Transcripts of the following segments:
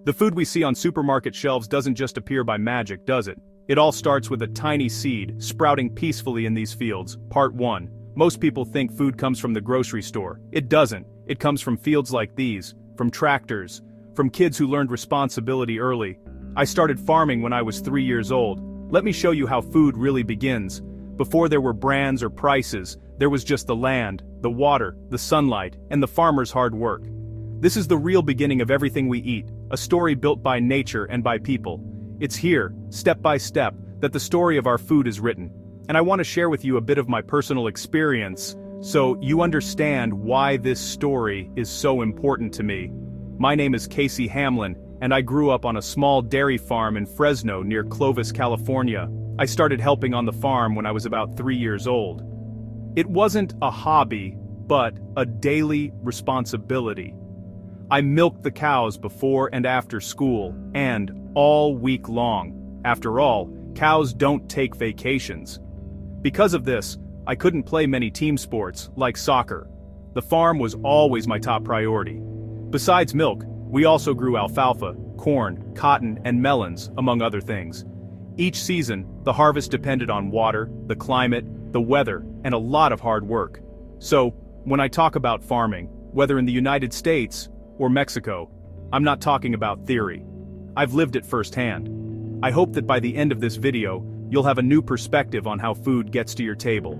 The food we see on supermarket shelves doesn't just appear by magic, does it? It all starts with a tiny seed, sprouting peacefully in these fields. Part 1. Most people think food comes from the grocery store. It doesn't. It comes from fields like these, from tractors, from kids who learned responsibility early. I started farming when I was 3 years old. Let me show you how food really begins. Before there were brands or prices, there was just the land, the water, the sunlight, and the farmer's hard work. This is the real beginning of everything we eat, a story built by nature and by people. It's here, step by step, that the story of our food is written. And I want to share with you a bit of my personal experience, so you understand why this story is so important to me. My name is Casey Hamlin, and I grew up on a small dairy farm in Fresno near Clovis, California. I started helping on the farm when I was about 3 years old. It wasn't a hobby, but a daily responsibility. I milked the cows before and after school, and all week long. After all, cows don't take vacations. Because of this, I couldn't play many team sports, like soccer. The farm was always my top priority. Besides milk, we also grew alfalfa, corn, cotton, and melons, among other things. Each season, the harvest depended on water, the climate, the weather, and a lot of hard work. So, when I talk about farming, whether in the United States or Mexico, I'm not talking about theory. I've lived it firsthand. I hope that by the end of this video, you'll have a new perspective on how food gets to your table.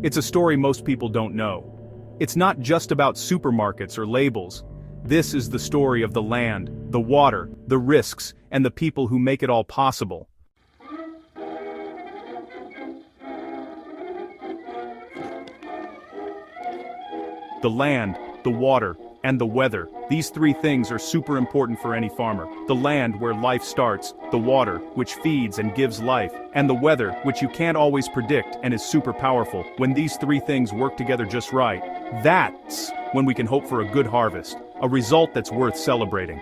It's a story most people don't know. It's not just about supermarkets or labels. This is the story of the land, the water, the risks, and the people who make it all possible. The land, the water, and the weather. These three things are super important for any farmer. The land, where life starts, the water, which feeds and gives life, and the weather, which you can't always predict and is super powerful. When these three things work together just right, that's when we can hope for a good harvest, a result that's worth celebrating.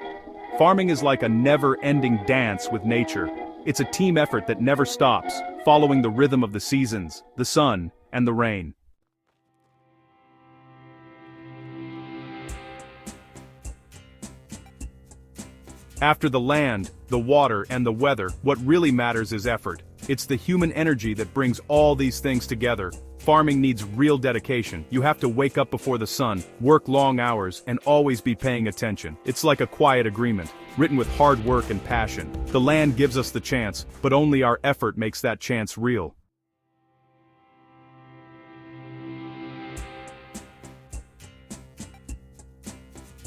Farming is like a never-ending dance with nature. It's a team effort that never stops, following the rhythm of the seasons, the sun, and the rain. After the land, the water, and the weather, what really matters is effort. It's the human energy that brings all these things together. Farming needs real dedication. You have to wake up before the sun, work long hours, and always be paying attention. It's like a quiet agreement, written with hard work and passion. The land gives us the chance, but only our effort makes that chance real.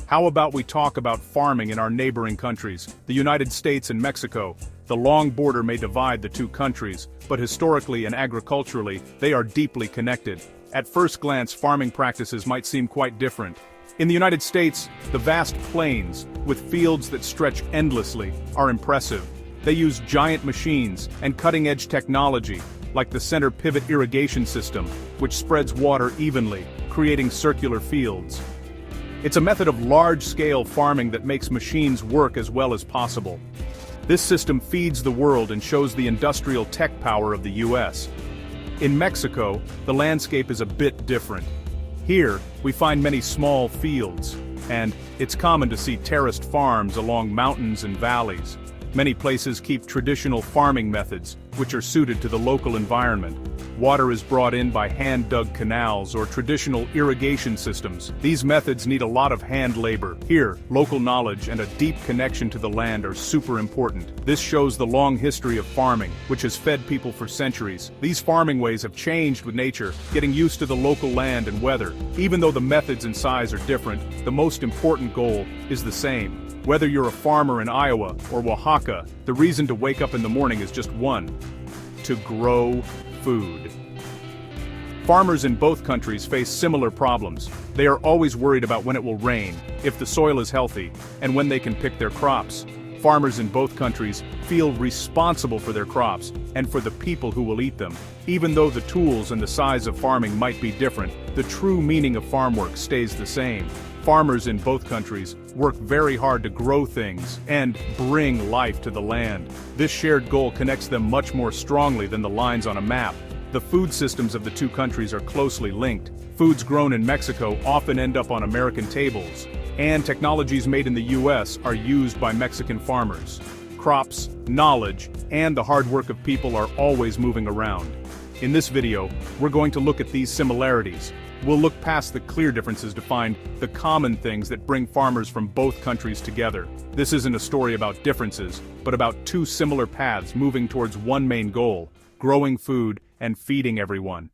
How about we talk about farming in our neighboring countries, the United States and Mexico? The long border may divide the two countries, but historically and agriculturally, they are deeply connected. At first glance, farming practices might seem quite different. In the United States, the vast plains, with fields that stretch endlessly, are impressive. They use giant machines and cutting-edge technology, like the center pivot irrigation system, which spreads water evenly, creating circular fields. It's a method of large-scale farming that makes machines work as well as possible. This system feeds the world and shows the industrial tech power of the US. In Mexico, the landscape is a bit different. Here, we find many small fields, and it's common to see terraced farms along mountains and valleys. Many places keep traditional farming methods, which are suited to the local environment. Water is brought in by hand-dug canals or traditional irrigation systems. These methods need a lot of hand labor. Here, local knowledge and a deep connection to the land are super important. This shows the long history of farming, which has fed people for centuries. These farming ways have changed with nature, getting used to the local land and weather. Even though the methods and size are different, the most important goal is the same. Whether you're a farmer in Iowa or Oaxaca, the reason to wake up in the morning is just one: to grow food. Farmers in both countries face similar problems. They are always worried about when it will rain, if the soil is healthy, and when they can pick their crops. Farmers in both countries feel responsible for their crops and for the people who will eat them. Even though the tools and the size of farming might be different, the true meaning of farm work stays the same. Farmers in both countries work very hard to grow things and bring life to the land. This shared goal connects them much more strongly than the lines on a map. The food systems of the two countries are closely linked. Foods grown in Mexico often end up on American tables. and technologies made in the US are used by Mexican farmers. Crops, knowledge, and the hard work of people are always moving around. In this video, we're going to look at these similarities. We'll look past the clear differences to find the common things that bring farmers from both countries together. This isn't a story about differences, but about two similar paths moving towards one main goal: growing food and feeding everyone.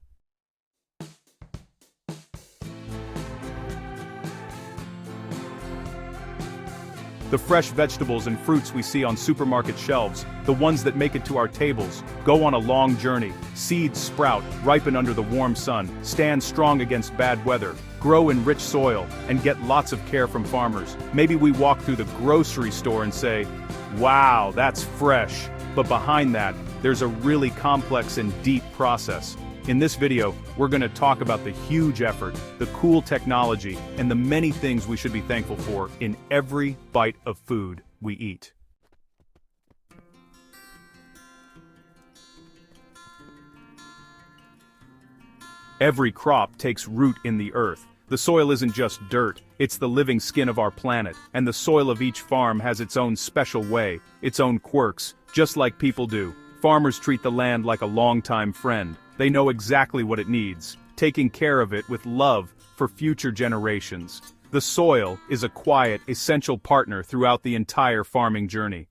The fresh vegetables and fruits we see on supermarket shelves, the ones that make it to our tables, go on a long journey. Seeds sprout, ripen under the warm sun, stand strong against bad weather, grow in rich soil, and get lots of care from farmers. Maybe we walk through the grocery store and say, "Wow, that's fresh." But behind that, there's a really complex and deep process. In this video, we're going to talk about the huge effort, the cool technology, and the many things we should be thankful for in every bite of food we eat. Every crop takes root in the earth. The soil isn't just dirt, it's the living skin of our planet, and the soil of each farm has its own special way, its own quirks, just like people do. Farmers treat the land like a longtime friend. They know exactly what it needs, taking care of it with love for future generations. The soil is a quiet, essential partner throughout the entire farming journey.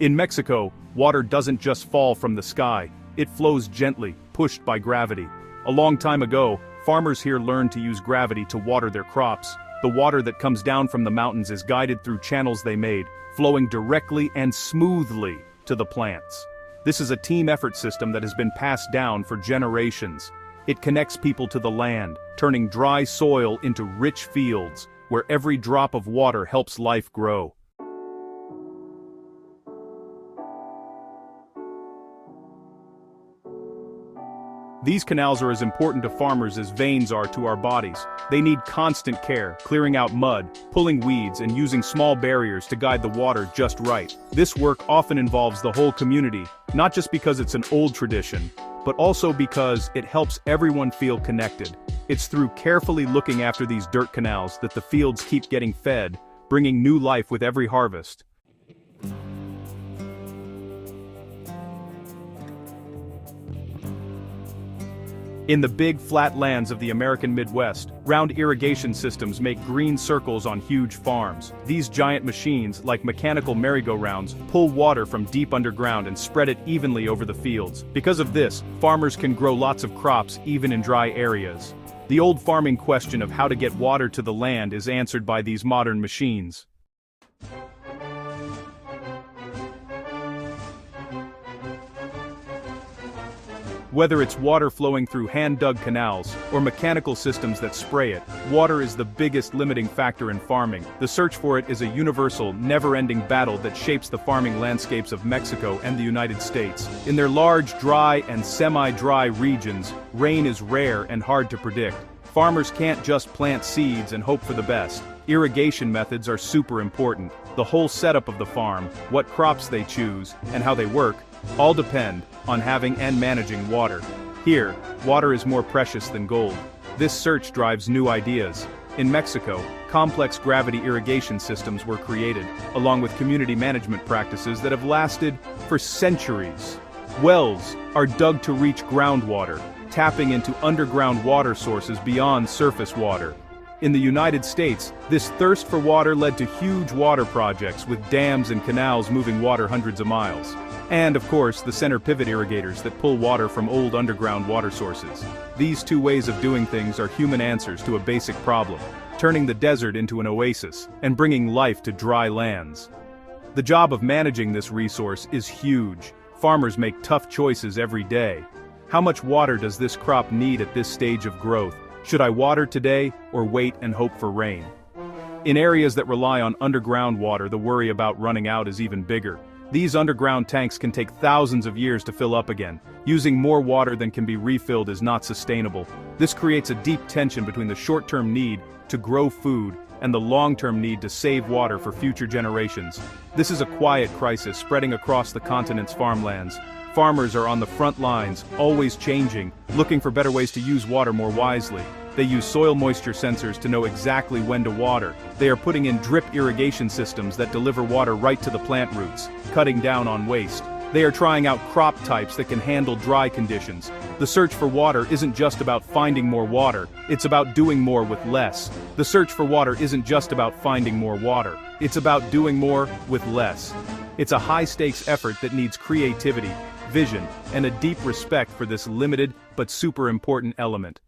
In Mexico, water doesn't just fall from the sky, it flows gently, pushed by gravity. A long time ago, farmers here learned to use gravity to water their crops. The water that comes down from the mountains is guided through channels they made, flowing directly and smoothly to the plants. This is a team effort system that has been passed down for generations. It connects people to the land, turning dry soil into rich fields, where every drop of water helps life grow. These canals are as important to farmers as veins are to our bodies. They need constant care, clearing out mud, pulling weeds, and using small barriers to guide the water just right. This work often involves the whole community, not just because it's an old tradition, but also because it helps everyone feel connected. It's through carefully looking after these dirt canals that the fields keep getting fed, bringing new life with every harvest. In the big flat lands of the American Midwest, round irrigation systems make green circles on huge farms. These giant machines, like mechanical merry-go-rounds, pull water from deep underground and spread it evenly over the fields. Because of this, farmers can grow lots of crops even in dry areas. The old farming question of how to get water to the land is answered by these modern machines. Whether it's water flowing through hand-dug canals or mechanical systems that spray it, water is the biggest limiting factor in farming. The search for it is a universal, never-ending battle that shapes the farming landscapes of Mexico and the United States. In their large, dry and semi-dry regions, rain is rare and hard to predict. Farmers can't just plant seeds and hope for the best. Irrigation methods are super important. The whole setup of the farm, what crops they choose, and how they work, all depend on having and managing water. Here, water is more precious than gold. This search drives new ideas. In Mexico, complex gravity irrigation systems were created, along with community management practices that have lasted for centuries. Wells are dug to reach groundwater, tapping into underground water sources beyond surface water. In the United States, this thirst for water led to huge water projects with dams and canals moving water hundreds of miles. And, of course, the center pivot irrigators that pull water from old underground water sources. These two ways of doing things are human answers to a basic problem, turning the desert into an oasis and bringing life to dry lands. The job of managing this resource is huge. Farmers make tough choices every day. How much water does this crop need at this stage of growth? Should I water today or wait and hope for rain? In areas that rely on underground water, the worry about running out is even bigger. These underground tanks can take thousands of years to fill up again. Using more water than can be refilled is not sustainable. This creates a deep tension between the short-term need to grow food and the long-term need to save water for future generations. This is a quiet crisis spreading across the continent's farmlands. Farmers are on the front lines, always changing, looking for better ways to use water more wisely. They use soil moisture sensors to know exactly when to water. They are putting in drip irrigation systems that deliver water right to the plant roots, cutting down on waste. They are trying out crop types that can handle dry conditions. The search for water isn't just about finding more water, it's about doing more with less. The search for water isn't just about finding more water, it's about doing more with less. It's a high-stakes effort that needs creativity, vision, and a deep respect for this limited but super important element.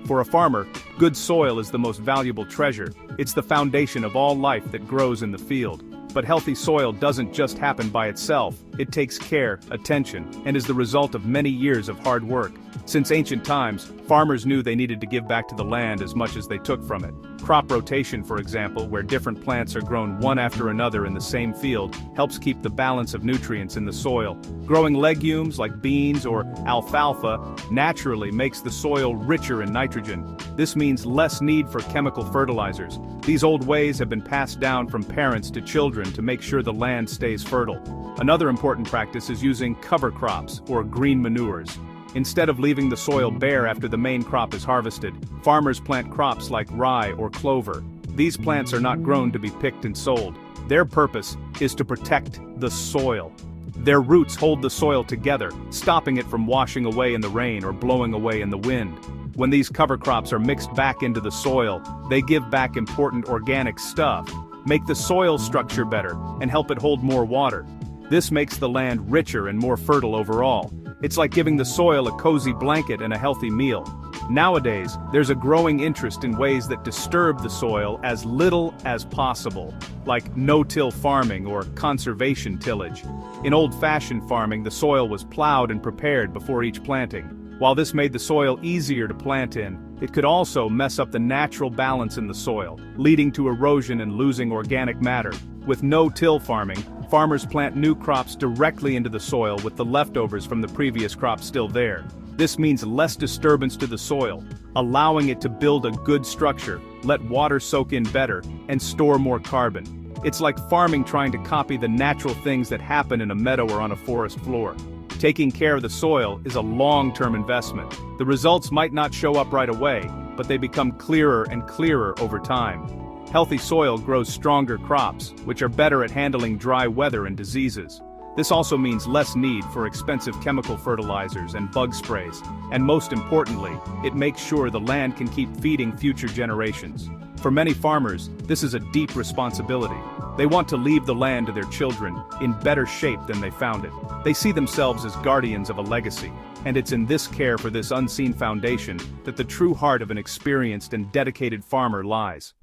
For a farmer, good soil is the most valuable treasure. It's the foundation of all life that grows in the field. But healthy soil doesn't just happen by itself. It takes care, attention, and is the result of many years of hard work. Since ancient times, farmers knew they needed to give back to the land as much as they took from it. Crop rotation, for example, where different plants are grown one after another in the same field, helps keep the balance of nutrients in the soil. Growing legumes like beans or alfalfa naturally makes the soil richer in nitrogen. This means less need for chemical fertilizers. These old ways have been passed down from parents to children to make sure the land stays fertile. Another important practice is using cover crops, or green manures. Instead of leaving the soil bare after the main crop is harvested, farmers plant crops like rye or clover. These plants are not grown to be picked and sold. Their purpose is to protect the soil. Their roots hold the soil together, stopping it from washing away in the rain or blowing away in the wind. When these cover crops are mixed back into the soil, they give back important organic stuff, make the soil structure better, and help it hold more water. This makes the land richer and more fertile overall. It's like giving the soil a cozy blanket and a healthy meal. Nowadays, there's a growing interest in ways that disturb the soil as little as possible, like no-till farming or conservation tillage. In old-fashioned farming, the soil was plowed and prepared before each planting. While this made the soil easier to plant in, it could also mess up the natural balance in the soil, leading to erosion and losing organic matter. With no-till farming, farmers plant new crops directly into the soil with the leftovers from the previous crop still there. This means less disturbance to the soil, allowing it to build a good structure, let water soak in better, and store more carbon. It's like farming trying to copy the natural things that happen in a meadow or on a forest floor. Taking care of the soil is a long-term investment. The results might not show up right away, but they become clearer and clearer over time. Healthy soil grows stronger crops, which are better at handling dry weather and diseases. This also means less need for expensive chemical fertilizers and bug sprays, and most importantly, it makes sure the land can keep feeding future generations. For many farmers, this is a deep responsibility. They want to leave the land to their children in better shape than they found it. They see themselves as guardians of a legacy, and it's in this care for this unseen foundation that the true heart of an experienced and dedicated farmer lies.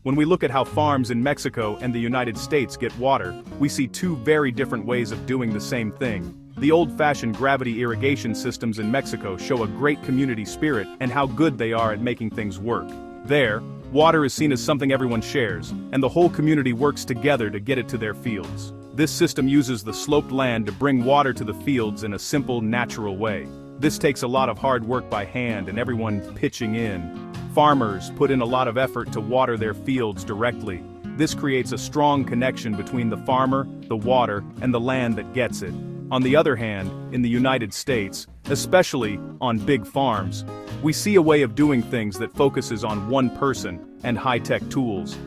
When we look at how farms in Mexico and the United States get water, we see two very different ways of doing the same thing. The old-fashioned gravity irrigation systems in Mexico show a great community spirit and how good they are at making things work. There, water is seen as something everyone shares, and the whole community works together to get it to their fields. This system uses the sloped land to bring water to the fields in a simple, natural way. This takes a lot of hard work by hand and everyone pitching in. Farmers put in a lot of effort to water their fields directly. This creates a strong connection between the farmer, the water, and the land that gets it. On the other hand, in the United States, especially on big farms, we see a way of doing things that focuses on one person and high-tech tools.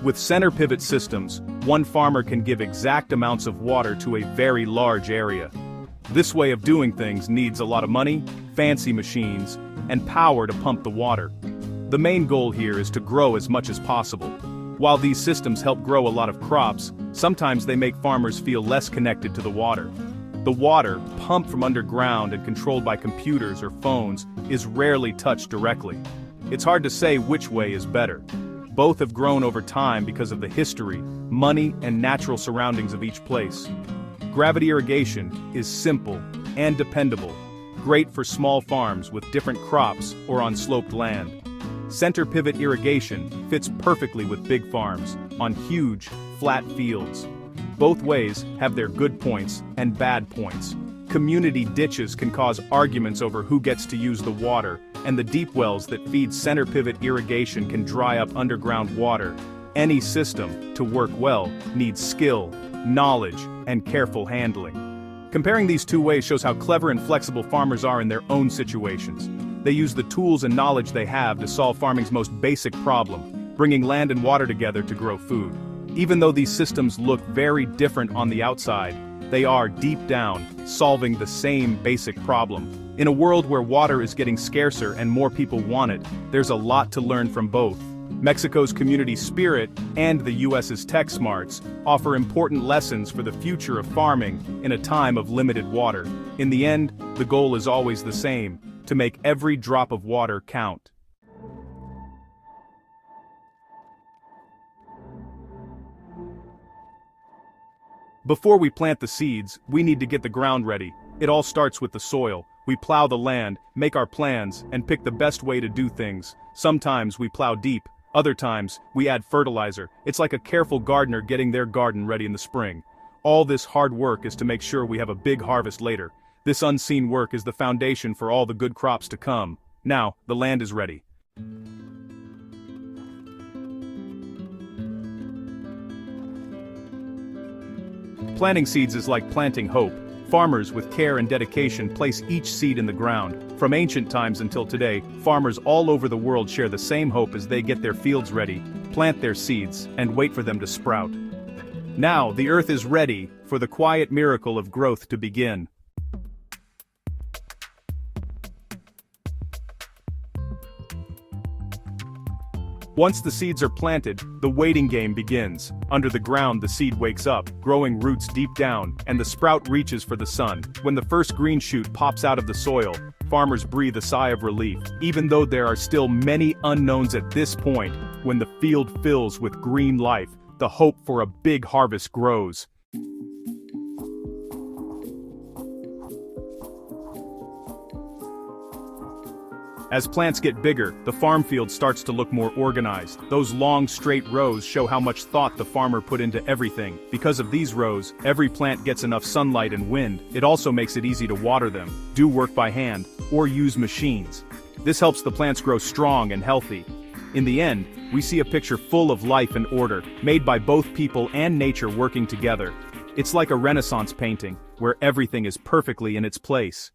With center pivot systems, one farmer can give exact amounts of water to a very large area. This way of doing things needs a lot of money, fancy machines, and power to pump the water. The main goal here is to grow as much as possible. While these systems help grow a lot of crops, sometimes they make farmers feel less connected to the water. The water, pumped from underground and controlled by computers or phones, is rarely touched directly. It's hard to say which way is better. Both have grown over time because of the history, money, and natural surroundings of each place. Gravity irrigation is simple and dependable, great for small farms with different crops or on sloped land. Center pivot irrigation fits perfectly with big farms, on huge, flat fields. Both ways have their good points and bad points. Community ditches can cause arguments over who gets to use the water, and the deep wells that feed center pivot irrigation can dry up underground water. Any system, to work well, needs skill, knowledge, and careful handling. Comparing these two ways shows how clever and flexible farmers are in their own situations. They use the tools and knowledge they have to solve farming's most basic problem, bringing land and water together to grow food. Even though these systems look very different on the outside, they are, deep down, solving the same basic problem. In a world where water is getting scarcer and more people want it, there's a lot to learn from both. Mexico's community spirit and the US's tech smarts offer important lessons for the future of farming in a time of limited water. In the end, the goal is always the same: to make every drop of water count. Before we plant the seeds, we need to get the ground ready. It all starts with the soil. We plow the land, make our plans, and pick the best way to do things. Sometimes we plow deep, other times we add fertilizer. It's like a careful gardener getting their garden ready in the spring. All this hard work is to make sure we have a big harvest later. This unseen work is the foundation for all the good crops to come. Now, the land is ready. Planting seeds is like planting hope. Farmers with care and dedication place each seed in the ground. From ancient times until today, farmers all over the world share the same hope as they get their fields ready, plant their seeds, and wait for them to sprout. Now, the earth is ready for the quiet miracle of growth to begin. Once the seeds are planted, the waiting game begins. Under the ground, the seed wakes up, growing roots deep down, and the sprout reaches for the sun. When the first green shoot pops out of the soil, farmers breathe a sigh of relief. Even though there are still many unknowns at this point, when the field fills with green life, the hope for a big harvest grows. As plants get bigger, the farm field starts to look more organized. Those long, straight rows show how much thought the farmer put into everything. Because of these rows, every plant gets enough sunlight and wind. It also makes it easy to water them, do work by hand, or use machines. This helps the plants grow strong and healthy. In the end, we see a picture full of life and order, made by both people and nature working together. It's like a Renaissance painting, where everything is perfectly in its place.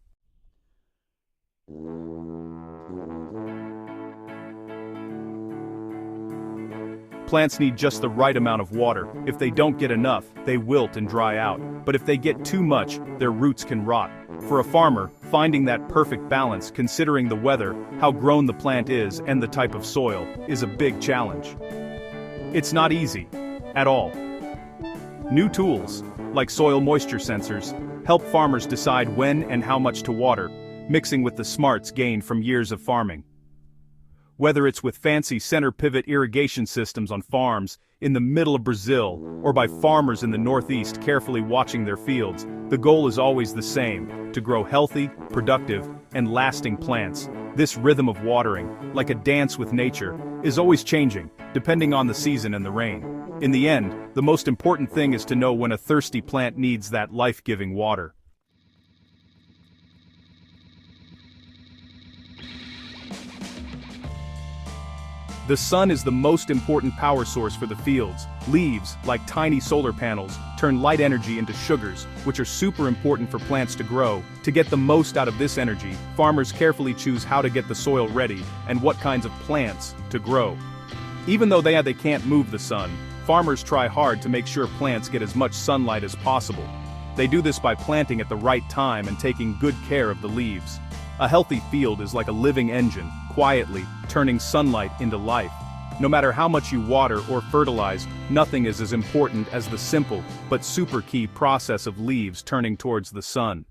Plants need just the right amount of water. If they don't get enough, they wilt and dry out. But if they get too much, their roots can rot. For a farmer, finding that perfect balance, considering the weather, how grown the plant is, and the type of soil, is a big challenge. It's not easy, at all. New tools, like soil moisture sensors, help farmers decide when and how much to water, mixing with the smarts gained from years of farming. Whether it's with fancy center pivot irrigation systems on farms in the middle of Brazil, or by farmers in the Northeast carefully watching their fields, the goal is always the same: to grow healthy, productive, and lasting plants. This rhythm of watering, like a dance with nature, is always changing, depending on the season and the rain. In the end, the most important thing is to know when a thirsty plant needs that life-giving water. The sun is the most important power source for the fields. Leaves, like tiny solar panels, turn light energy into sugars, which are super important for plants to grow. To get the most out of this energy, farmers carefully choose how to get the soil ready and what kinds of plants to grow. Even though they can't move the sun, farmers try hard to make sure plants get as much sunlight as possible. They do this by planting at the right time and taking good care of the leaves. A healthy field is like a living engine, quietly turning sunlight into life. No matter how much you water or fertilize, nothing is as important as the simple but super key process of leaves turning towards the sun.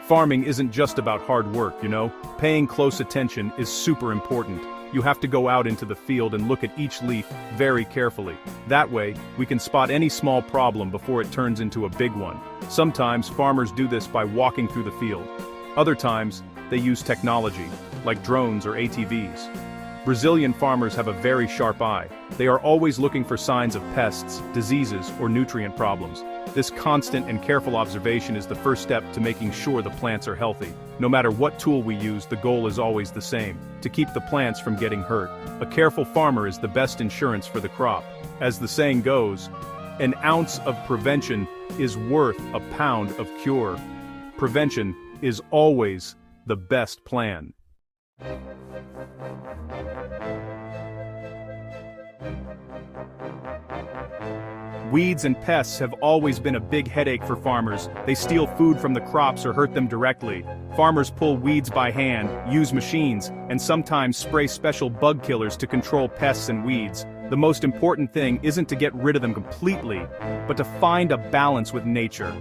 Farming isn't just about hard work, you know? Paying close attention is super important. You have to go out into the field and look at each leaf very carefully. That way, we can spot any small problem before it turns into a big one. Sometimes farmers do this by walking through the field. Other times, they use technology, like drones or ATVs. Brazilian farmers have a very sharp eye. They are always looking for signs of pests, diseases, or nutrient problems. This constant and careful observation is the first step to making sure the plants are healthy. No matter what tool we use, the goal is always the same: to keep the plants from getting hurt. A careful farmer is the best insurance for the crop. As the saying goes, an ounce of prevention is worth a pound of cure. Prevention is always the best plan. Weeds and pests have always been a big headache for farmers. They steal food from the crops or hurt them directly. Farmers pull weeds by hand, use machines, and sometimes spray special bug killers to control pests and weeds. The most important thing isn't to get rid of them completely, but to find a balance with nature.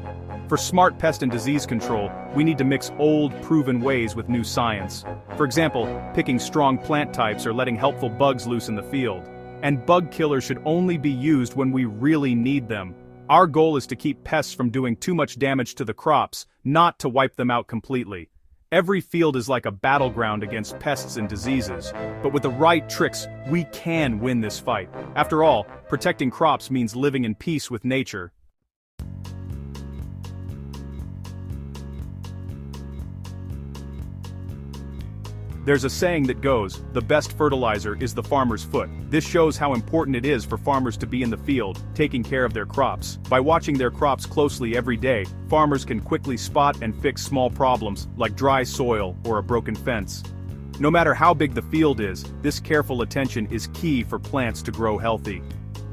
For smart pest and disease control, we need to mix old, proven ways with new science. For example, picking strong plant types or letting helpful bugs loose in the field. And bug killers should only be used when we really need them. Our goal is to keep pests from doing too much damage to the crops, not to wipe them out completely. Every field is like a battleground against pests and diseases, but with the right tricks, we can win this fight. After all, protecting crops means living in peace with nature. There's a saying that goes, the best fertilizer is the farmer's foot. This shows how important it is for farmers to be in the field, taking care of their crops. By watching their crops closely every day, farmers can quickly spot and fix small problems, like dry soil or a broken fence. No matter how big the field is, this careful attention is key for plants to grow healthy.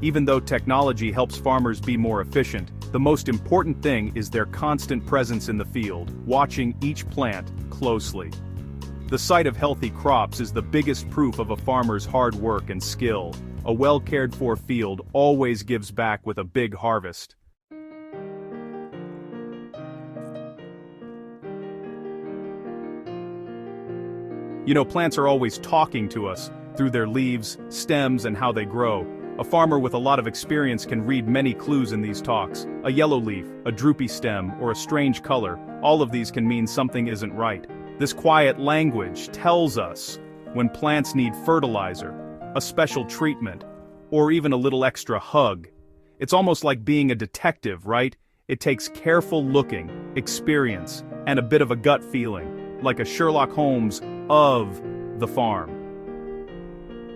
Even though technology helps farmers be more efficient, the most important thing is their constant presence in the field, watching each plant closely. The sight of healthy crops is the biggest proof of a farmer's hard work and skill. A well-cared-for field always gives back with a big harvest. You know, plants are always talking to us, through their leaves, stems, and how they grow. A farmer with a lot of experience can read many clues in these talks. A yellow leaf, a droopy stem, or a strange color, all of these can mean something isn't right. This quiet language tells us when plants need fertilizer, a special treatment, or even a little extra hug. It's almost like being a detective, right? It takes careful looking, experience, and a bit of a gut feeling, like a Sherlock Holmes of the farm.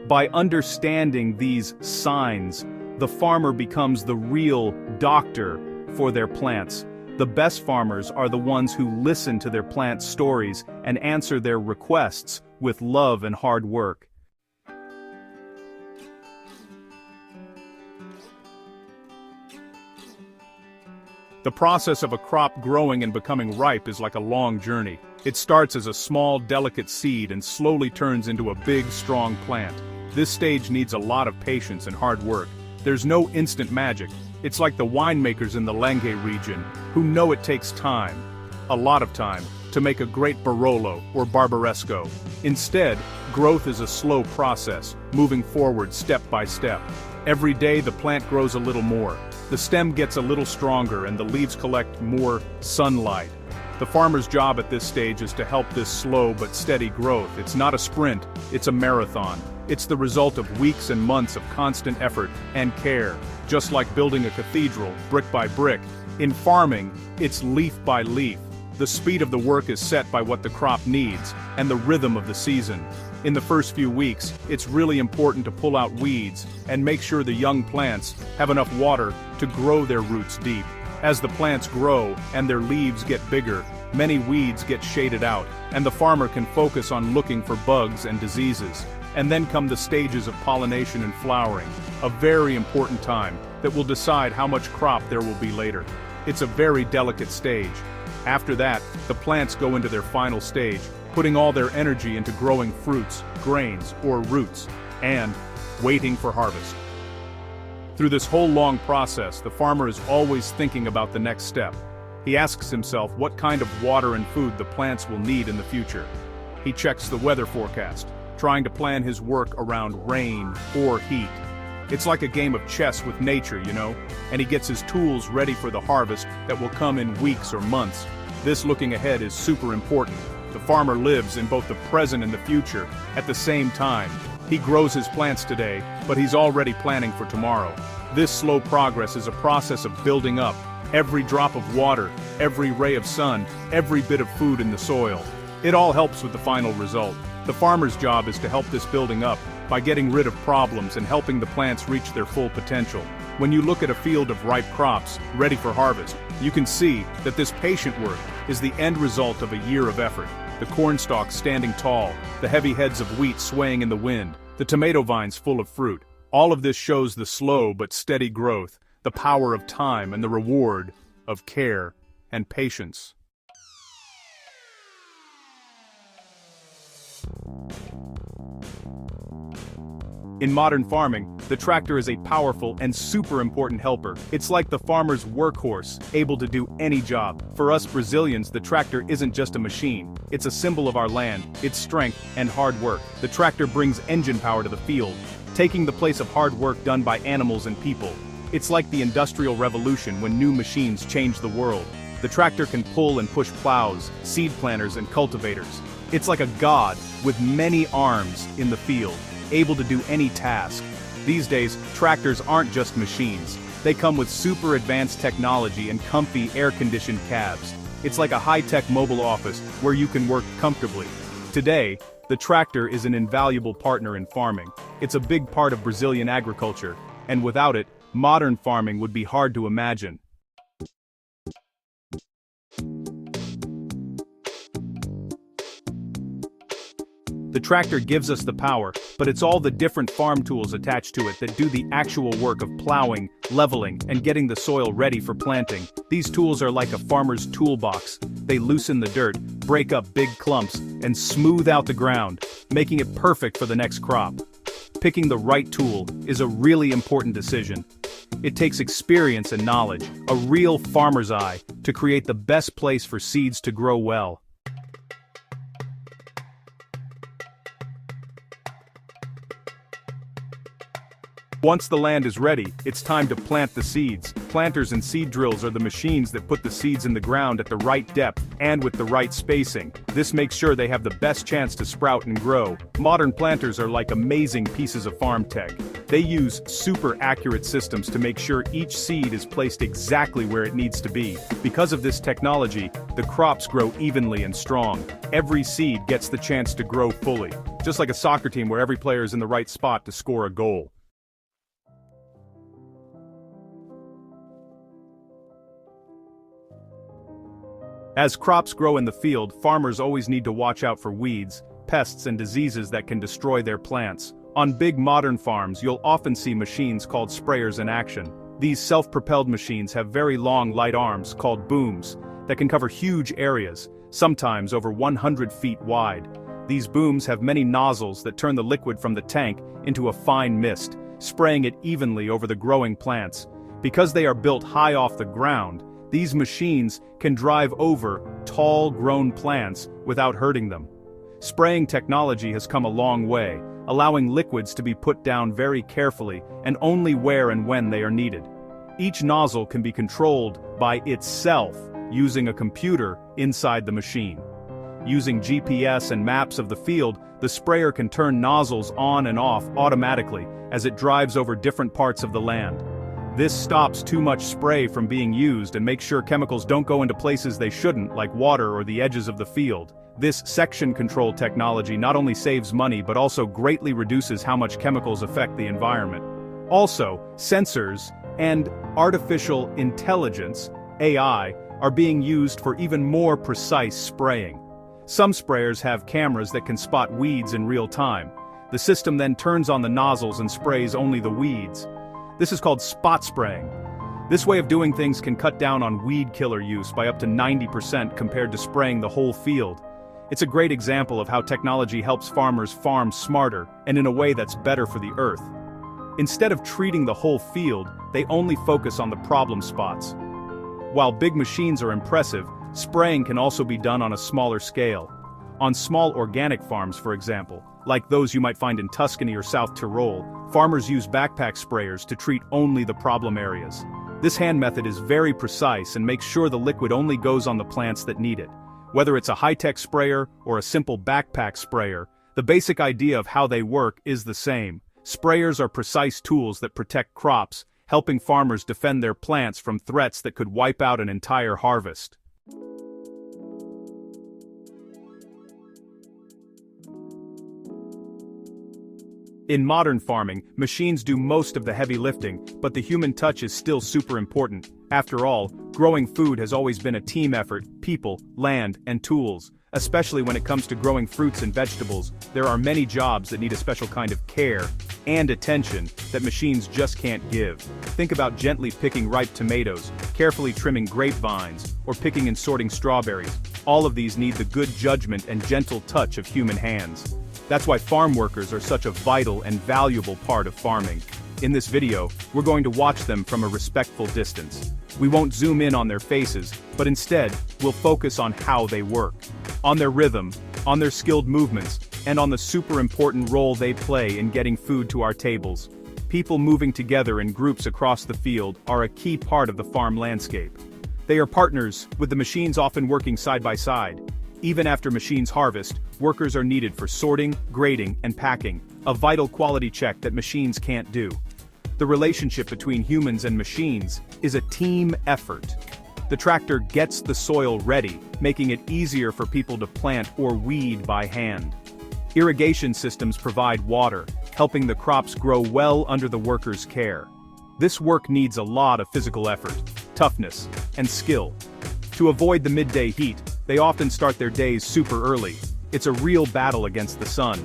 By understanding these signs, the farmer becomes the real doctor for their plants. The best farmers are the ones who listen to their plants' stories and answer their requests with love and hard work. The process of a crop growing and becoming ripe is like a long journey. It starts as a small, delicate seed and slowly turns into a big, strong plant. This stage needs a lot of patience and hard work. There's no instant magic. It's like the winemakers in the Langhe region, who know it takes time, a lot of time, to make a great Barolo or Barbaresco. Instead, growth is a slow process, moving forward step by step. Every day the plant grows a little more. The stem gets a little stronger and the leaves collect more sunlight. The farmer's job at this stage is to help this slow but steady growth. It's not a sprint, it's a marathon. It's the result of weeks and months of constant effort and care. Just like building a cathedral, brick by brick, in farming, it's leaf by leaf. The speed of the work is set by what the crop needs, and the rhythm of the season. In the first few weeks, it's really important to pull out weeds and make sure the young plants have enough water to grow their roots deep. As the plants grow and their leaves get bigger, many weeds get shaded out, and the farmer can focus on looking for bugs and diseases. And then come the stages of pollination and flowering, a very important time that will decide how much crop there will be later. It's a very delicate stage. After that, the plants go into their final stage, putting all their energy into growing fruits, grains, or roots, and waiting for harvest. Through this whole long process, the farmer is always thinking about the next step. He asks himself what kind of water and food the plants will need in the future. He checks the weather forecast, trying to plan his work around rain or heat. It's like a game of chess with nature, you know, and he gets his tools ready for the harvest that will come in weeks or months. This looking ahead is super important. The farmer lives in both the present and the future at the same time. He grows his plants today, but he's already planning for tomorrow. This slow progress is a process of building up every drop of water, every ray of sun, every bit of food in the soil. It all helps with the final result. The farmer's job is to help this building up by getting rid of problems and helping the plants reach their full potential. When you look at a field of ripe crops, ready for harvest, you can see that this patient work is the end result of a year of effort. The corn stalks standing tall, the heavy heads of wheat swaying in the wind, the tomato vines full of fruit. All of this shows the slow but steady growth, the power of time and the reward of care and patience. In modern farming, the tractor is a powerful and super important helper. It's like the farmer's workhorse, able to do any job. For us Brazilians, the tractor isn't just a machine. It's a symbol of our land, its strength, and hard work. The tractor brings engine power to the field, taking the place of hard work done by animals and people. It's like the Industrial Revolution when new machines changed the world. The tractor can pull and push plows, seed planters, and cultivators. It's like a god with many arms in the field, able to do any task. These days, tractors aren't just machines. They come with super advanced technology and comfy air-conditioned cabs. It's like a high-tech mobile office where you can work comfortably. Today, the tractor is an invaluable partner in farming. It's a big part of Brazilian agriculture, and without it, modern farming would be hard to imagine. The tractor gives us the power, but it's all the different farm tools attached to it that do the actual work of plowing, leveling, and getting the soil ready for planting. These tools are like a farmer's toolbox. They loosen the dirt, break up big clumps, and smooth out the ground, making it perfect for the next crop. Picking the right tool is a really important decision. It takes experience and knowledge, a real farmer's eye, to create the best place for seeds to grow well. Once the land is ready, it's time to plant the seeds. Planters and seed drills are the machines that put the seeds in the ground at the right depth and with the right spacing. This makes sure they have the best chance to sprout and grow. Modern planters are like amazing pieces of farm tech. They use super accurate systems to make sure each seed is placed exactly where it needs to be. Because of this technology, the crops grow evenly and strong. Every seed gets the chance to grow fully, just like a soccer team where every player is in the right spot to score a goal. As crops grow in the field, farmers always need to watch out for weeds, pests, and diseases that can destroy their plants. On big modern farms, you'll often see machines called sprayers in action. These self-propelled machines have very long, light arms, called booms, that can cover huge areas, sometimes over 100 feet wide. These booms have many nozzles that turn the liquid from the tank into a fine mist, spraying it evenly over the growing plants. Because they are built high off the ground, these machines can drive over tall, grown plants without hurting them. Spraying technology has come a long way, allowing liquids to be put down very carefully and only where and when they are needed. Each nozzle can be controlled by itself using a computer inside the machine. Using GPS and maps of the field, the sprayer can turn nozzles on and off automatically as it drives over different parts of the land. This stops too much spray from being used and makes sure chemicals don't go into places they shouldn't, like water or the edges of the field. This section control technology not only saves money but also greatly reduces how much chemicals affect the environment. Also, sensors and artificial intelligence, AI, are being used for even more precise spraying. Some sprayers have cameras that can spot weeds in real time. The system then turns on the nozzles and sprays only the weeds. This is called spot spraying. This way of doing things can cut down on weed killer use by up to 90% compared to spraying the whole field. It's a great example of how technology helps farmers farm smarter and in a way that's better for the earth. Instead of treating the whole field, they only focus on the problem spots. While big machines are impressive, spraying can also be done on a smaller scale. On small organic farms, for example, like those you might find in Tuscany or South Tyrol, farmers use backpack sprayers to treat only the problem areas. This hand method is very precise and makes sure the liquid only goes on the plants that need it. Whether it's a high-tech sprayer or a simple backpack sprayer, the basic idea of how they work is the same. Sprayers are precise tools that protect crops, helping farmers defend their plants from threats that could wipe out an entire harvest. In modern farming, machines do most of the heavy lifting, but the human touch is still super important. After all, growing food has always been a team effort: people, land, and tools. Especially when it comes to growing fruits and vegetables, there are many jobs that need a special kind of care and attention that machines just can't give. Think about gently picking ripe tomatoes, carefully trimming grapevines, or picking and sorting strawberries. All of these need the good judgment and gentle touch of human hands. That's why farm workers are such a vital and valuable part of farming. In this video, we're going to watch them from a respectful distance. We won't zoom in on their faces, but instead, we'll focus on how they work, on their rhythm, on their skilled movements, and on the super important role they play in getting food to our tables. People moving together in groups across the field are a key part of the farm landscape. They are partners, with the machines often working side by side. Even after machines harvest, workers are needed for sorting, grading, and packing, a vital quality check that machines can't do. The relationship between humans and machines is a team effort. The tractor gets the soil ready, making it easier for people to plant or weed by hand. Irrigation systems provide water, helping the crops grow well under the workers' care. This work needs a lot of physical effort, toughness, and skill. To avoid the midday heat, they often start their days super early. It's a real battle against the sun.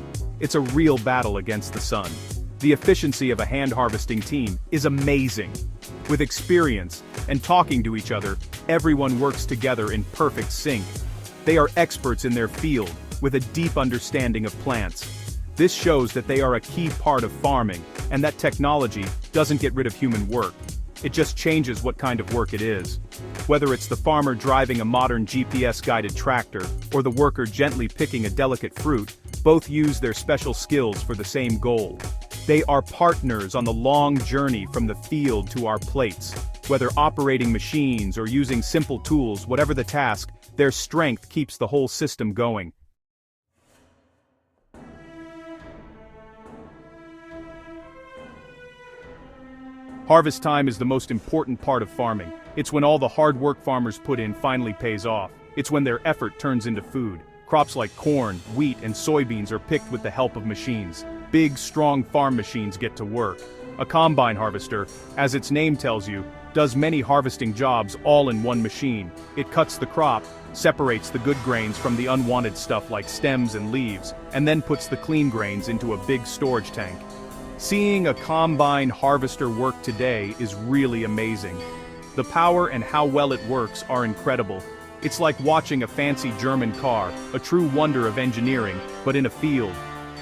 The efficiency of a hand harvesting team is amazing. With experience and talking to each other, everyone works together in perfect sync. They are experts in their field, with a deep understanding of plants. This shows that they are a key part of farming, and that technology doesn't get rid of human work. It just changes what kind of work it is. Whether it's the farmer driving a modern GPS-guided tractor, or the worker gently picking a delicate fruit, both use their special skills for the same goal. They are partners on the long journey from the field to our plates. Whether operating machines or using simple tools, whatever the task, their strength keeps the whole system going. Harvest time is the most important part of farming. It's when all the hard work farmers put in finally pays off. It's when their effort turns into food. Crops like corn, wheat, and soybeans are picked with the help of machines. Big, strong farm machines get to work. A combine harvester, as its name tells you, does many harvesting jobs all in one machine. It cuts the crop, separates the good grains from the unwanted stuff like stems and leaves, and then puts the clean grains into a big storage tank. Seeing a combine harvester work today is really amazing. The power and how well it works are incredible. It's like watching a fancy German car, a true wonder of engineering, but in a field.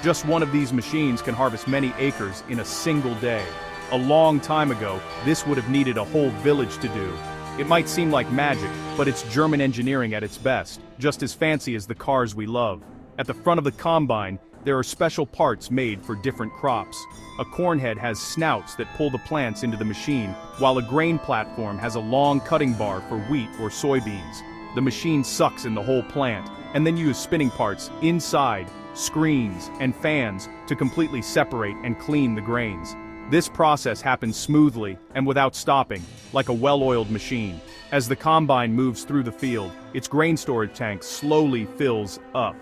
Just one of these machines can harvest many acres in a single day. A long time ago, this would have needed a whole village to do. It might seem like magic, but it's German engineering at its best, just as fancy as the cars we love. At the front of the combine, there are special parts made for different crops. A corn head has snouts that pull the plants into the machine, while a grain platform has a long cutting bar for wheat or soybeans. The machine sucks in the whole plant, and then uses spinning parts inside, screens, and fans to completely separate and clean the grains. This process happens smoothly and without stopping, like a well-oiled machine. As the combine moves through the field, its grain storage tank slowly fills up.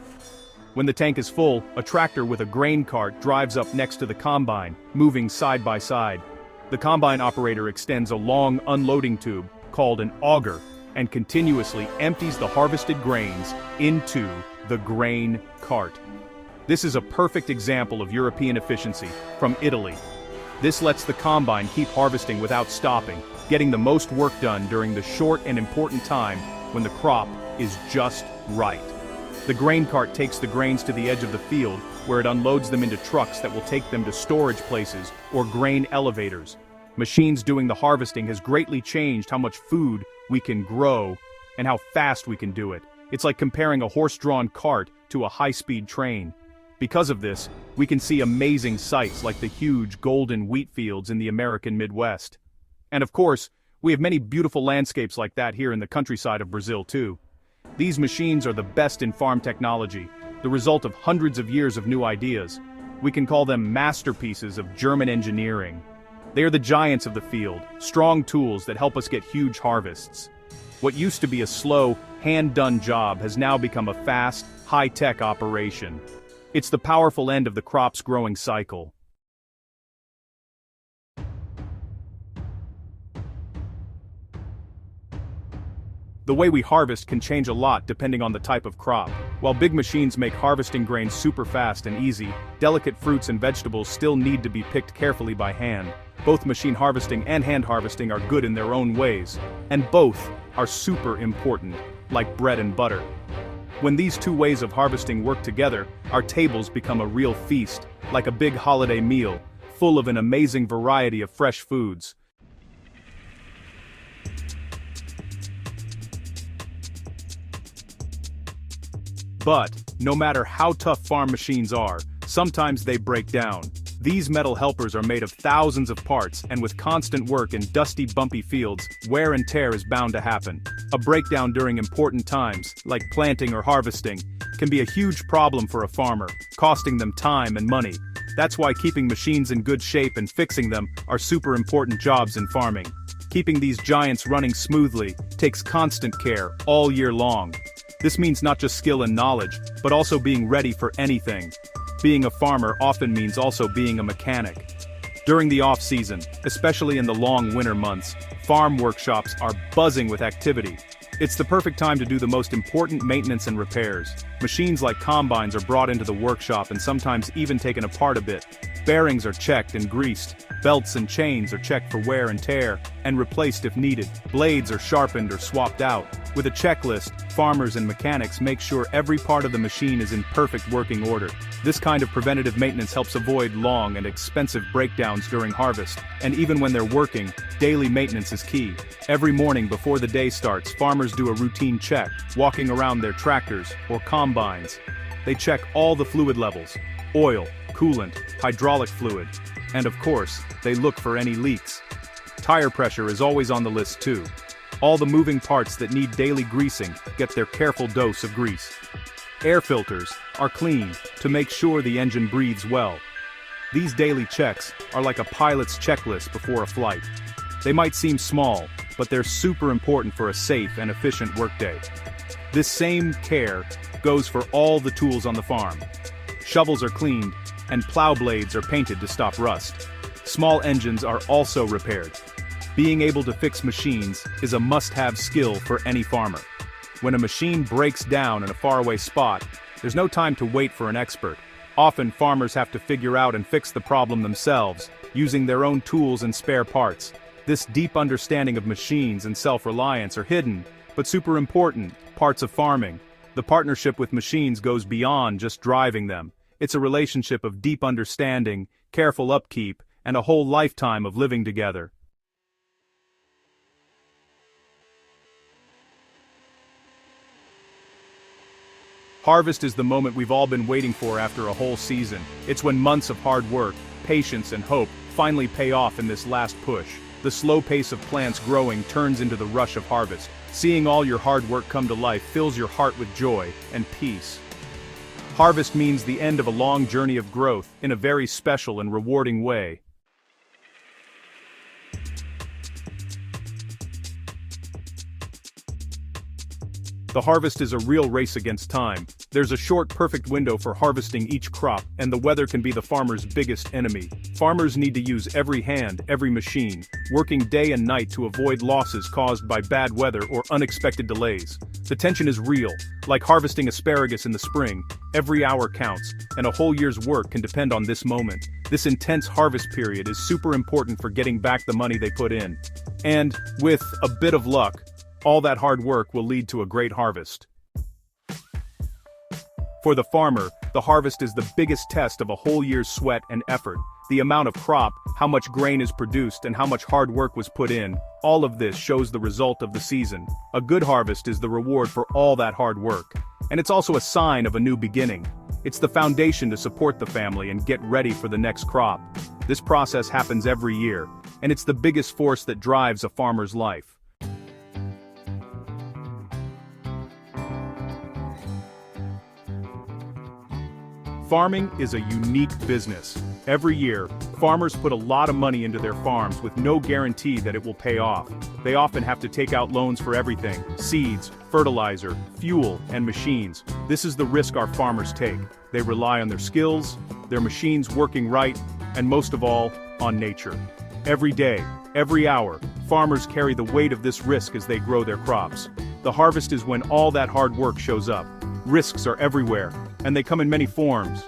When the tank is full, a tractor with a grain cart drives up next to the combine, moving side by side. The combine operator extends a long unloading tube, called an auger, and continuously empties the harvested grains into the grain cart. This is a perfect example of European efficiency from Italy. This lets the combine keep harvesting without stopping, getting the most work done during the short and important time when the crop is just right. The grain cart takes the grains to the edge of the field, where it unloads them into trucks that will take them to storage places or grain elevators. Machines doing the harvesting has greatly changed how much food we can grow and how fast we can do it. It's like comparing a horse-drawn cart to a high-speed train. Because of this, we can see amazing sights like the huge golden wheat fields in the American Midwest. And of course, we have many beautiful landscapes like that here in the countryside of Brazil too. These machines are the best in farm technology, the result of hundreds of years of new ideas. We can call them masterpieces of German engineering. They are the giants of the field, strong tools that help us get huge harvests. What used to be a slow, hand-done job has now become a fast, high-tech operation. It's the powerful end of the crop's growing cycle. The way we harvest can change a lot depending on the type of crop. While big machines make harvesting grains super fast and easy, delicate fruits and vegetables still need to be picked carefully by hand. Both machine harvesting and hand harvesting are good in their own ways, and both are super important, like bread and butter. When these two ways of harvesting work together, our tables become a real feast, like a big holiday meal, full of an amazing variety of fresh foods. But, no matter how tough farm machines are, sometimes they break down. These metal helpers are made of thousands of parts, and with constant work in dusty, bumpy fields, wear and tear is bound to happen. A breakdown during important times, like planting or harvesting, can be a huge problem for a farmer, costing them time and money. That's why keeping machines in good shape and fixing them are super important jobs in farming. Keeping these giants running smoothly takes constant care all year long. This means not just skill and knowledge, but also being ready for anything. Being a farmer often means also being a mechanic. During the off-season, especially in the long winter months, farm workshops are buzzing with activity. It's the perfect time to do the most important maintenance and repairs. Machines like combines are brought into the workshop and sometimes even taken apart a bit. Bearings are checked and greased. Belts and chains are checked for wear and tear, and replaced if needed. Blades are sharpened or swapped out. With a checklist, farmers and mechanics make sure every part of the machine is in perfect working order. This kind of preventative maintenance helps avoid long and expensive breakdowns during harvest, and even when they're working, daily maintenance is key. Every morning before the day starts, farmers do a routine check, walking around their tractors or combines. They check all the fluid levels: oil, coolant, hydraulic fluid, and of course, they look for any leaks. Tire pressure is always on the list too. All the moving parts that need daily greasing get their careful dose of grease. Air filters are cleaned to make sure the engine breathes well. These daily checks are like a pilot's checklist before a flight. They might seem small, but they're super important for a safe and efficient workday. This same care goes for all the tools on the farm. Shovels are cleaned, and plow blades are painted to stop rust. Small engines are also repaired. Being able to fix machines is a must-have skill for any farmer. When a machine breaks down in a faraway spot, there's no time to wait for an expert. Often farmers have to figure out and fix the problem themselves, using their own tools and spare parts. This deep understanding of machines and self-reliance are hidden, but super important, parts of farming. The partnership with machines goes beyond just driving them. It's a relationship of deep understanding, careful upkeep, and a whole lifetime of living together. Harvest is the moment we've all been waiting for after a whole season. It's when months of hard work, patience, and hope finally pay off in this last push. The slow pace of plants growing turns into the rush of harvest. Seeing all your hard work come to life fills your heart with joy and peace. Harvest means the end of a long journey of growth in a very special and rewarding way. The harvest is a real race against time. There's a short, perfect window for harvesting each crop, and the weather can be the farmer's biggest enemy. Farmers need to use every hand, every machine, working day and night to avoid losses caused by bad weather or unexpected delays. The tension is real, like harvesting asparagus in the spring. Every hour counts, and a whole year's work can depend on this moment. This intense harvest period is super important for getting back the money they put in. And, with a bit of luck, all that hard work will lead to a great harvest. For the farmer, the harvest is the biggest test of a whole year's sweat and effort. The amount of crop, how much grain is produced, and how much hard work was put in, all of this shows the result of the season. A good harvest is the reward for all that hard work. And it's also a sign of a new beginning. It's the foundation to support the family and get ready for the next crop. This process happens every year, and it's the biggest force that drives a farmer's life. Farming is a unique business. Every year, farmers put a lot of money into their farms with no guarantee that it will pay off. They often have to take out loans for everything: seeds, fertilizer, fuel, and machines. This is the risk our farmers take. They rely on their skills, their machines working right, and most of all, on nature. Every day, every hour, farmers carry the weight of this risk as they grow their crops. The harvest is when all that hard work shows up. Risks are everywhere, and they come in many forms.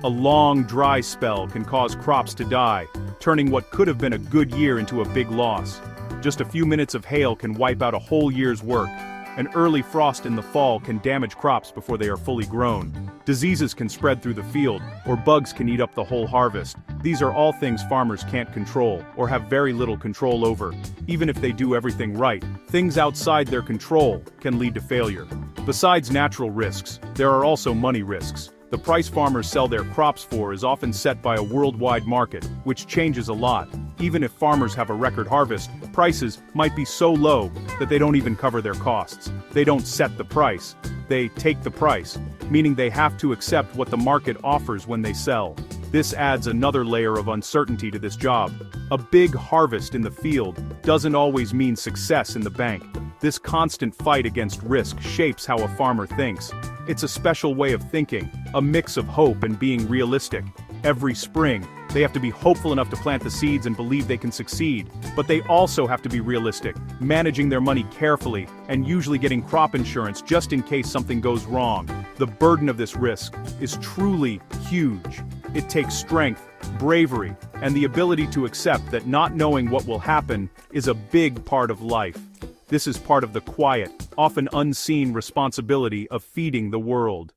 A long, dry spell can cause crops to die, turning what could have been a good year into a big loss. Just a few minutes of hail can wipe out a whole year's work. An early frost in the fall can damage crops before they are fully grown. Diseases can spread through the field, or bugs can eat up the whole harvest. These are all things farmers can't control, or have very little control over. Even if they do everything right, things outside their control can lead to failure. Besides natural risks, there are also money risks. The price farmers sell their crops for is often set by a worldwide market, which changes a lot. Even if farmers have a record harvest, prices might be so low that they don't even cover their costs. They don't set the price, they take the price, meaning they have to accept what the market offers when they sell. This adds another layer of uncertainty to this job. A big harvest in the field doesn't always mean success in the bank. This constant fight against risk shapes how a farmer thinks. It's a special way of thinking, a mix of hope and being realistic. Every spring, they have to be hopeful enough to plant the seeds and believe they can succeed, but they also have to be realistic, managing their money carefully, and usually getting crop insurance just in case something goes wrong. The burden of this risk is truly huge. It takes strength, bravery, and the ability to accept that not knowing what will happen is a big part of life. This is part of the quiet, often unseen responsibility of feeding the world.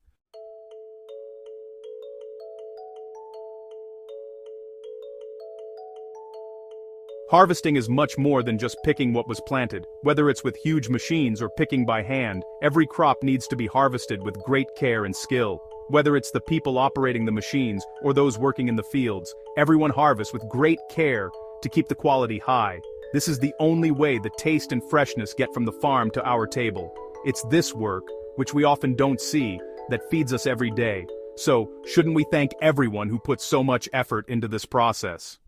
Harvesting is much more than just picking what was planted. Whether it's with huge machines or picking by hand, every crop needs to be harvested with great care and skill. Whether it's the people operating the machines or those working in the fields, everyone harvests with great care to keep the quality high. This is the only way the taste and freshness get from the farm to our table. It's this work, which we often don't see, that feeds us every day. So, shouldn't we thank everyone who puts so much effort into this process?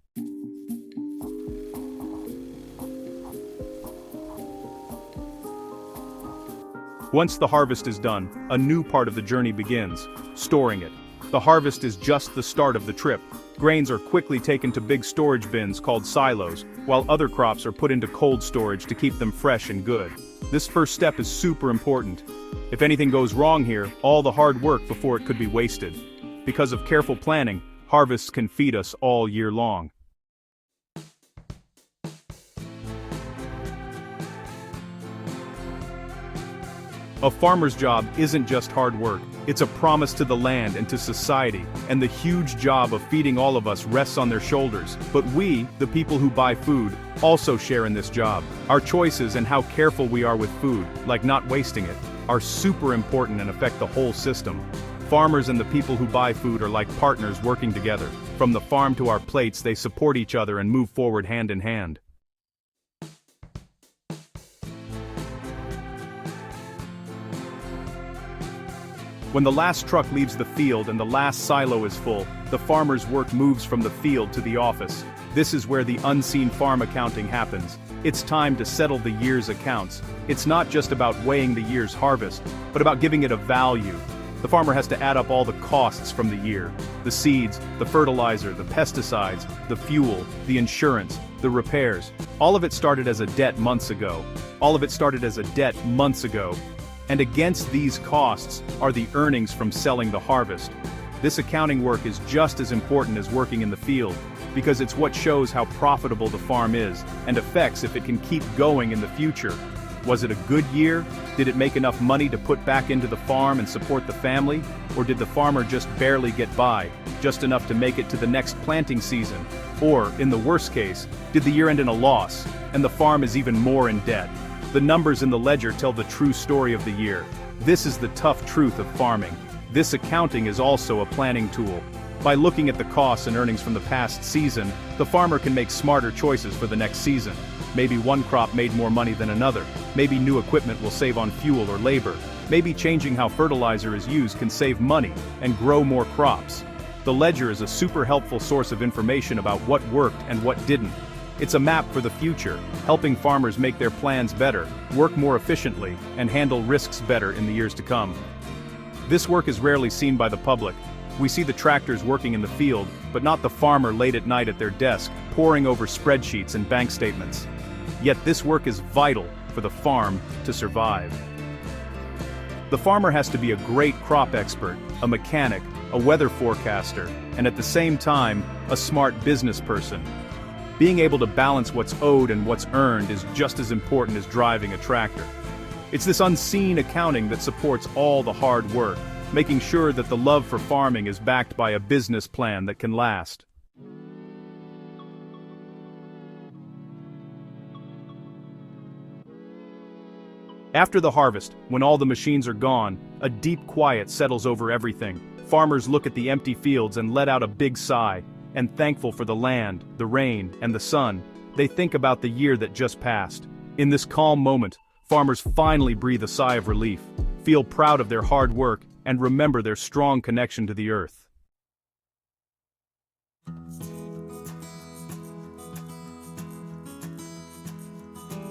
Once the harvest is done, a new part of the journey begins: storing it. The harvest is just the start of the trip. Grains are quickly taken to big storage bins called silos, while other crops are put into cold storage to keep them fresh and good. This first step is super important. If anything goes wrong here, all the hard work before it could be wasted. Because of careful planning, harvests can feed us all year long. A farmer's job isn't just hard work, it's a promise to the land and to society, and the huge job of feeding all of us rests on their shoulders. But we, the people who buy food, also share in this job. Our choices and how careful we are with food, like not wasting it, are super important and affect the whole system. Farmers and the people who buy food are like partners working together. From the farm to our plates, they support each other and move forward hand in hand. When the last truck leaves the field and the last silo is full, the farmer's work moves from the field to the office. This is where the unseen farm accounting happens. It's time to settle the year's accounts. It's not just about weighing the year's harvest, but about giving it a value. The farmer has to add up all the costs from the year: the seeds, the fertilizer, the pesticides, the fuel, the insurance, the repairs. All of it started as a debt months ago. And against these costs are the earnings from selling the harvest. This accounting work is just as important as working in the field, because it's what shows how profitable the farm is, and affects if it can keep going in the future. Was it a good year? Did it make enough money to put back into the farm and support the family? Or did the farmer just barely get by, just enough to make it to the next planting season? Or, in the worst case, did the year end in a loss, and the farm is even more in debt? The numbers in the ledger tell the true story of the year. This is the tough truth of farming. This accounting is also a planning tool. By looking at the costs and earnings from the past season, the farmer can make smarter choices for the next season. Maybe one crop made more money than another. Maybe new equipment will save on fuel or labor. Maybe changing how fertilizer is used can save money and grow more crops. The ledger is a super helpful source of information about what worked and what didn't. It's a map for the future, helping farmers make their plans better, work more efficiently, and handle risks better in the years to come. This work is rarely seen by the public. We see the tractors working in the field, but not the farmer late at night at their desk, poring over spreadsheets and bank statements. Yet this work is vital for the farm to survive. The farmer has to be a great crop expert, a mechanic, a weather forecaster, and at the same time, a smart business person. Being able to balance what's owed and what's earned is just as important as driving a tractor. It's this unseen accounting that supports all the hard work, making sure that the love for farming is backed by a business plan that can last. After the harvest, when all the machines are gone, a deep quiet settles over everything. Farmers look at the empty fields and let out a big sigh, and thankful for the land, the rain, and the sun, they think about the year that just passed. In this calm moment, farmers finally breathe a sigh of relief, feel proud of their hard work, and remember their strong connection to the earth.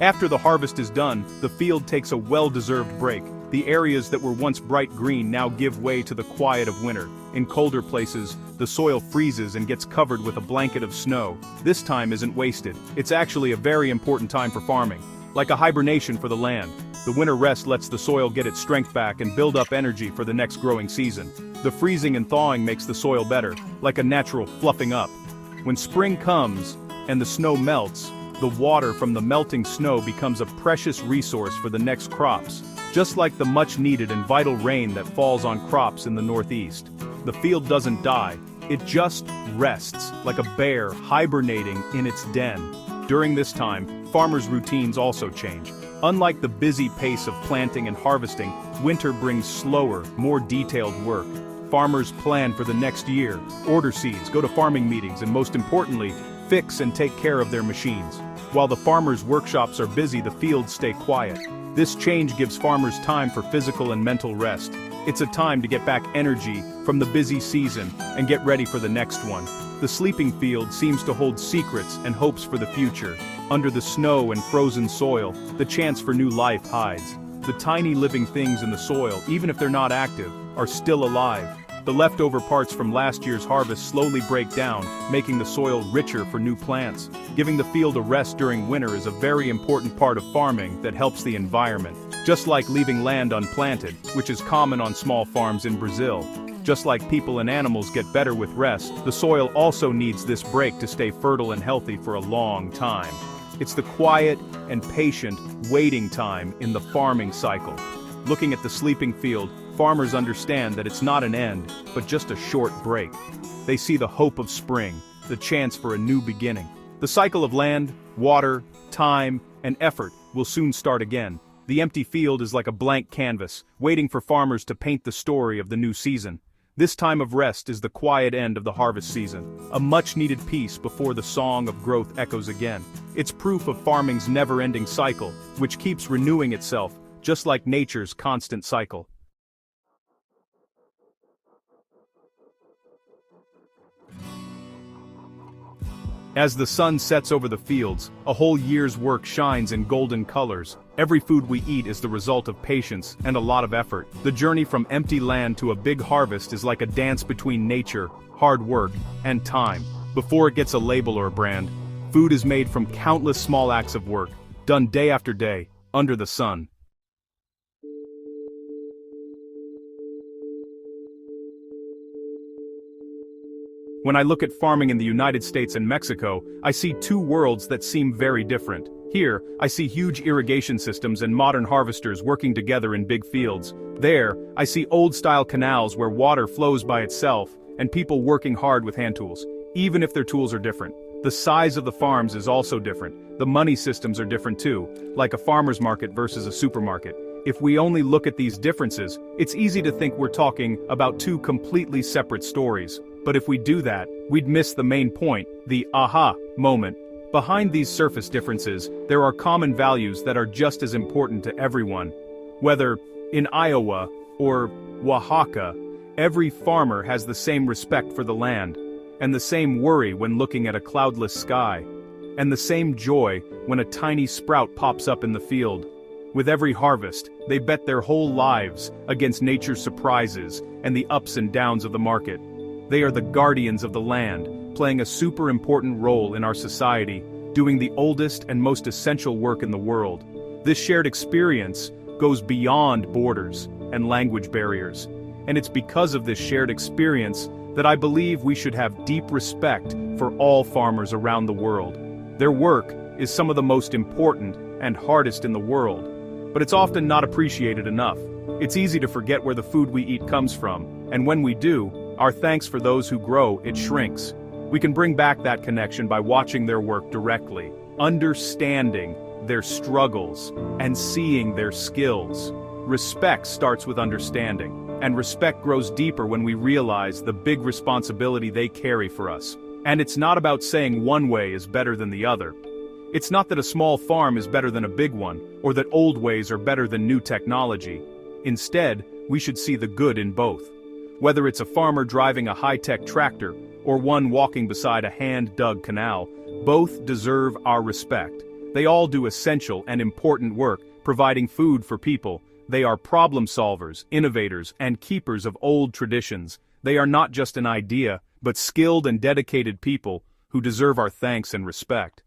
After the harvest is done, the field takes a well-deserved break. The areas that were once bright green now give way to the quiet of winter. In colder places, the soil freezes and gets covered with a blanket of snow. This time isn't wasted. It's actually a very important time for farming. Like a hibernation for the land, the winter rest lets the soil get its strength back and build up energy for the next growing season. The freezing and thawing makes the soil better, like a natural fluffing up. When spring comes and the snow melts, the water from the melting snow becomes a precious resource for the next crops, just like the much-needed and vital rain that falls on crops in the Northeast. The field doesn't die, it just rests, like a bear hibernating in its den. During this time, farmers' routines also change. Unlike the busy pace of planting and harvesting, winter brings slower, more detailed work. Farmers plan for the next year, order seeds, go to farming meetings, and most importantly, fix and take care of their machines. While the farmers' workshops are busy, the fields stay quiet. This change gives farmers time for physical and mental rest. It's a time to get back energy from the busy season and get ready for the next one. The sleeping field seems to hold secrets and hopes for the future. Under the snow and frozen soil, the chance for new life hides. The tiny living things in the soil, even if they're not active, are still alive. The leftover parts from last year's harvest slowly break down, making the soil richer for new plants. Giving the field a rest during winter is a very important part of farming that helps the environment. Just like leaving land unplanted, which is common on small farms in Brazil. Just like people and animals get better with rest, the soil also needs this break to stay fertile and healthy for a long time. It's the quiet and patient waiting time in the farming cycle. Looking at the sleeping field, farmers understand that it's not an end, but just a short break. They see the hope of spring, the chance for a new beginning. The cycle of land, water, time, and effort will soon start again. The empty field is like a blank canvas, waiting for farmers to paint the story of the new season. This time of rest is the quiet end of the harvest season, a much-needed peace before the song of growth echoes again. It's proof of farming's never-ending cycle, which keeps renewing itself, just like nature's constant cycle. As the sun sets over the fields, a whole year's work shines in golden colors. Every food we eat is the result of patience and a lot of effort. The journey from empty land to a big harvest is like a dance between nature, hard work, and time. Before it gets a label or a brand, food is made from countless small acts of work, done day after day, under the sun. When I look at farming in the United States and Mexico, I see two worlds that seem very different. Here, I see huge irrigation systems and modern harvesters working together in big fields. There, I see old-style canals where water flows by itself, and people working hard with hand tools, even if their tools are different. The size of the farms is also different. The money systems are different too, like a farmer's market versus a supermarket. If we only look at these differences, it's easy to think we're talking about two completely separate stories. But if we do that, we'd miss the main point, the aha moment. Behind these surface differences, there are common values that are just as important to everyone. Whether In Iowa, or Oaxaca, every farmer has the same respect for the land, and the same worry when looking at a cloudless sky, and the same joy when a tiny sprout pops up in the field. With every harvest, they bet their whole lives against nature's surprises and the ups and downs of the market. They are the guardians of the land, playing a super important role in our society, doing the oldest and most essential work in the world. This shared experience goes beyond borders and language barriers, and it's because of this shared experience that I believe we should have deep respect for all farmers around the world. Their work is some of the most important and hardest in the world, but it's often not appreciated enough. It's easy to forget where the food we eat comes from, and when we do, our thanks for those who grow it shrinks. We can bring back that connection by watching their work directly, understanding their struggles, and seeing their skills. Respect starts with understanding, and respect grows deeper when we realize the big responsibility they carry for us. And it's not about saying one way is better than the other. It's not that a small farm is better than a big one, or that old ways are better than new technology. Instead, we should see the good in both. Whether it's a farmer driving a high-tech tractor, or one walking beside a hand-dug canal, both deserve our respect. They all do essential and important work, providing food for people. They are problem solvers, innovators, and keepers of old traditions. They are not just an idea, but skilled and dedicated people who deserve our thanks and respect.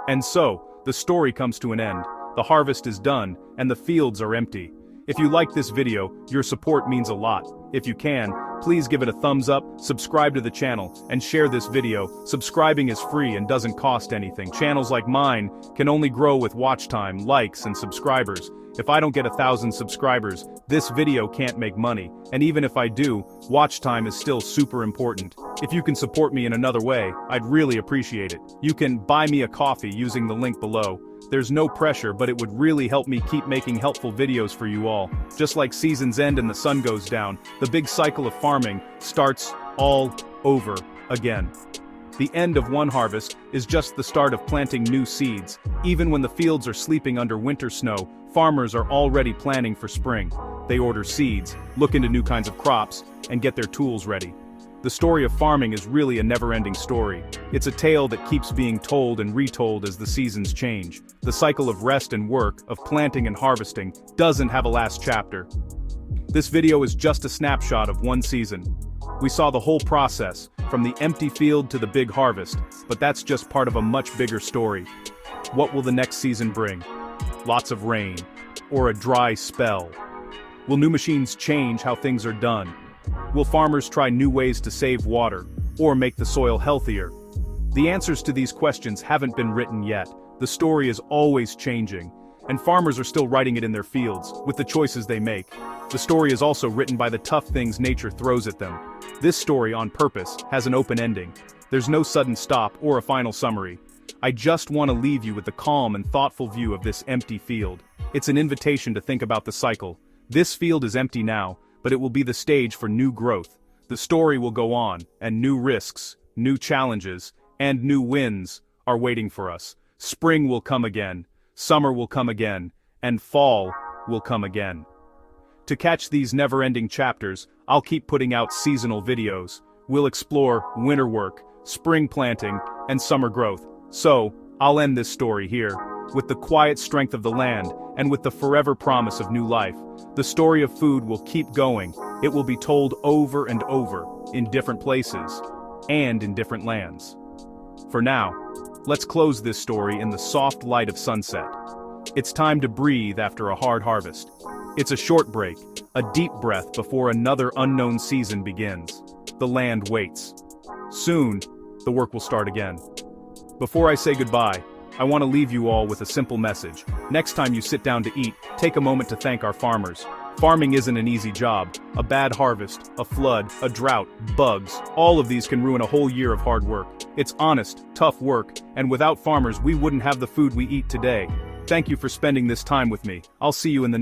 And so, the story comes to an end. The harvest is done, and the fields are empty. If you like this video, your support means a lot. If you can, please give it a thumbs up, subscribe to the channel, and share this video. Subscribing is free and doesn't cost anything. Channels like mine can only grow with watch time, likes, and subscribers. If I don't get 1,000 subscribers, this video can't make money, and even if I do, watch time is still super important. If you can support me in another way, I'd really appreciate it. You can buy me a coffee using the link below. There's no pressure, but it would really help me keep making helpful videos for you all. Just like seasons end and the sun goes down, the big cycle of farming starts all over again. The end of one harvest is just the start of planting new seeds. Even when the fields are sleeping under winter snow, farmers are already planning for spring. They order seeds, look into new kinds of crops, and get their tools ready. The story of farming is really a never-ending story. It's a tale that keeps being told and retold as the seasons change. The cycle of rest and work, of planting and harvesting, doesn't have a last chapter. This video is just a snapshot of one season. We saw the whole process, from the empty field to the big harvest, but that's just part of a much bigger story. What will the next season bring? Lots of rain, or a dry spell? Will new machines change how things are done? Will farmers try new ways to save water, or make the soil healthier? The answers to these questions haven't been written yet. The story is always changing, and farmers are still writing it in their fields, with the choices they make. The story is also written by the tough things nature throws at them. This story, on purpose, has an open ending. There's no sudden stop or a final summary. I just want to leave you with the calm and thoughtful view of this empty field. It's an invitation to think about the cycle. This field is empty now, but it will be the stage for new growth. The story will go on, and new risks, new challenges, and new wins are waiting for us. Spring will come again, summer will come again, and fall will come again. To catch these never-ending chapters, I'll keep putting out seasonal videos. We'll explore winter work, spring planting, and summer growth. So, I'll end this story here, with the quiet strength of the land, and with the forever promise of new life. The story of food will keep going. It will be told over and over, in different places, and in different lands. For now, let's close this story in the soft light of sunset. It's time to breathe after a hard harvest. It's a short break, a deep breath before another unknown season begins. The land waits. Soon, the work will start again. Before I say goodbye, I want to leave you all with a simple message. Next time you sit down to eat, take a moment to thank our farmers. Farming isn't an easy job. A bad harvest, a flood, a drought, bugs, all of these can ruin a whole year of hard work. It's honest, tough work, and without farmers we wouldn't have the food we eat today. Thank you for spending this time with me. I'll see you in the next